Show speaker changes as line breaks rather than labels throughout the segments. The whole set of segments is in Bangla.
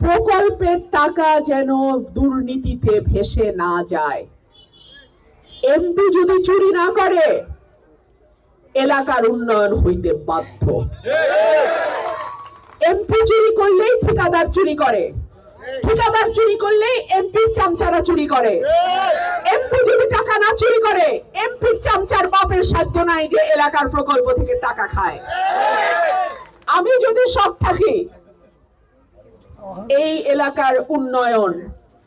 প্রকল্পের টাকা যেন দুর্নীতিতে ভেসে না যায়। এমপি যদি চুরি না করে এলাকার উন্নয়ন হইতে বাধ্য। এমপি চুরি করলেই ঠিকাদার চুরি করে, ঠিকাদার চুরি করলেই এমপির চামচারা চুরি করে। এমপি যদি টাকা না চুরি করে এমপির চামচার বাপের সাধ্য নাই যে এলাকার প্রকল্প থেকে টাকা খায়। আমি যদি সব থাকি এই এলাকার উন্নয়ন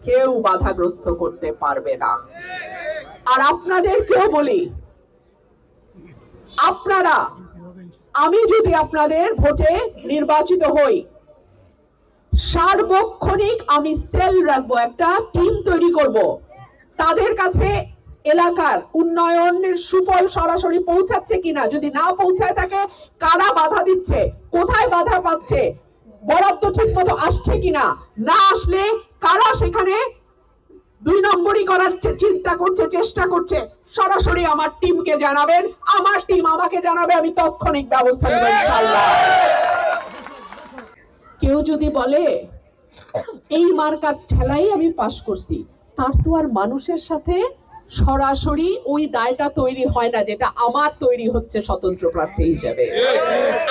কেউ বাধাগ্রস্ত করতে পারবে না। আর আপনাদেরকেও বলি, আপনারা, আমি যদি আপনাদের ভোটে নির্বাচিত হই, সার্বক্ষণিক আমি সেল রাখবো, একটা টিম তৈরি করব। তাদের কাছে এলাকার উন্নয়নের সুফল সরাসরি পৌঁছাচ্ছে কিনা, যদি না পৌঁছায় থাকে কারা বাধা দিচ্ছে, কোথায় বাধা পাচ্ছে, বরাদ্দ ঠিক মতো আসছে কিনা, না আসলে কারা সেখানে দুই নম্বরই করার চিন্তা করছে, চেষ্টা করছে, সরাসরি আমার টিমকে জানাবেন, আমার টিম আমাকে জানাবে, আমি তাৎক্ষণিক ব্যবস্থা নেব ইনশাআল্লাহ। কেউ যদি বলে এই মার্কার ঠেলাই আমি পাশ করছি, তার তো আর মানুষের সাথে সরাসরি ওই দায়টা তৈরি হয় না যেটা আমার তৈরি হচ্ছে স্বতন্ত্র প্রার্থী হিসেবে।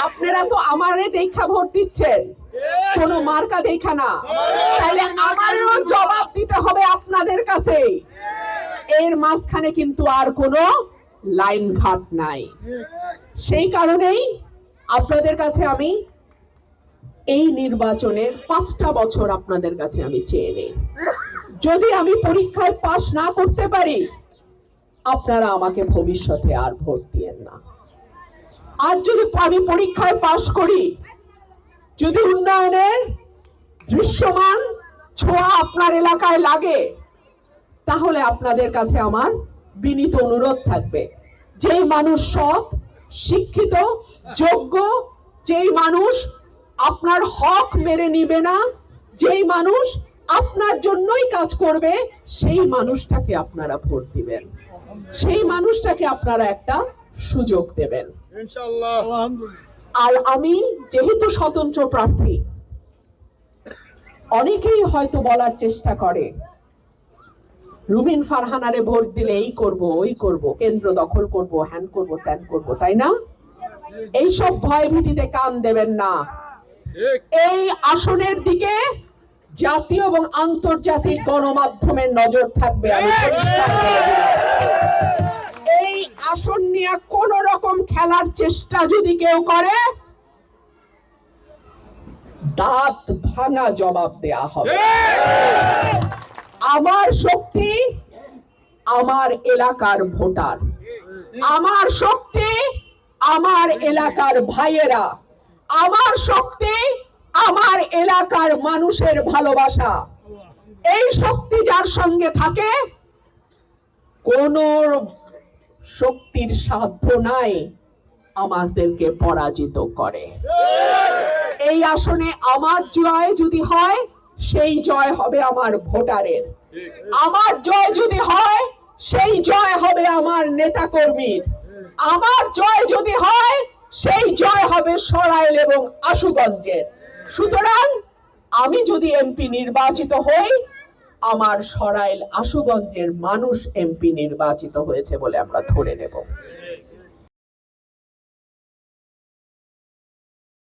আপনারা তো আমারে দেখা ভোট দিচ্ছেন, কোন মার্কা দেখা না, তাহলে আমারও জবাব দিতে হবে আপনাদের কাছে। এর মাঝখানে কিন্তু আর কোনো লাইন ঘাট নাই। সেই কারণেই আপনাদের কাছে আমি এই নির্বাচনের 5টা বছর আপনাদের কাছে আমি চেয়ে নেই। যদি আমি পরীক্ষায় পাশ না করতে পারি আপনারা আমাকে ভবিষ্যতে আর ভোট দিয়েন না। আর যদি আমি পরীক্ষায় পাশ করি, যদি উন্নয়নের দৃশ্যমান ছোঁয়া আপনার এলাকায় লাগে, তাহলে আপনাদের কাছে আমার বিনীত অনুরোধ থাকবে, যেই মানুষ সৎ, শিক্ষিত, যোগ্য, যেই মানুষ আপনার হক মেরে নিবে না, যেই মানুষ আপনার জন্যই কাজ করবে, সেই মানুষটাকে আপনারা ভোট দিবেন, সেই মানুষটাকে আপনারা একটা সুযোগ দেবেন ইনশাআল্লাহ। আর আমি যেহেতু স্বতন্ত্র প্রার্থী, অনেকেই হয়তো বলার চেষ্টা করে রুমিন ফারহানারে ভোট দিলে এই করব, ওই করব, কেন্দ্র দখল করব, হ্যান করব, ত্যান করব, তাই না? এইসব ভয় ভীতিতে কান দেবেন না। এই আসনের দিকে জাতীয় এবং আন্তর্জাতিক গণমাধ্যমের নজর থাকবে। আমি পরিষ্কার করে দিলাম, এই আসন নিয়ে কোন রকম খেলার চেষ্টা যদি কেউ করে দাঁত ভাঙা জবাব দেয়া হবে। আমার শক্তি আমার এলাকার ভোটার, আমার শক্তি আমার এলাকার ভাইয়েরা, আমার শক্তি আমার এলাকার মানুষের ভালোবাসা। এই শক্তি যার সঙ্গে থাকে কোন শক্তির সাধ্য নাই আমাদেরকে পরাজিত করে। এই আসনে আমার জয় যদি হয়, সেই জয় হবে আমার ভোটারের। আমার জয় যদি হয়, সেই জয় হবে আমার নেতাকর্মীর। আমার জয় যদি হয়, সেই জয় হবে সরাইল এবং আশুগঞ্জের। সুতরাং আমি যদি এমপি নির্বাচিত হই, আমার সরাইল আশুগঞ্জের মানুষ এমপি নির্বাচিত হয়েছে বলে আমরা ধরে নেব।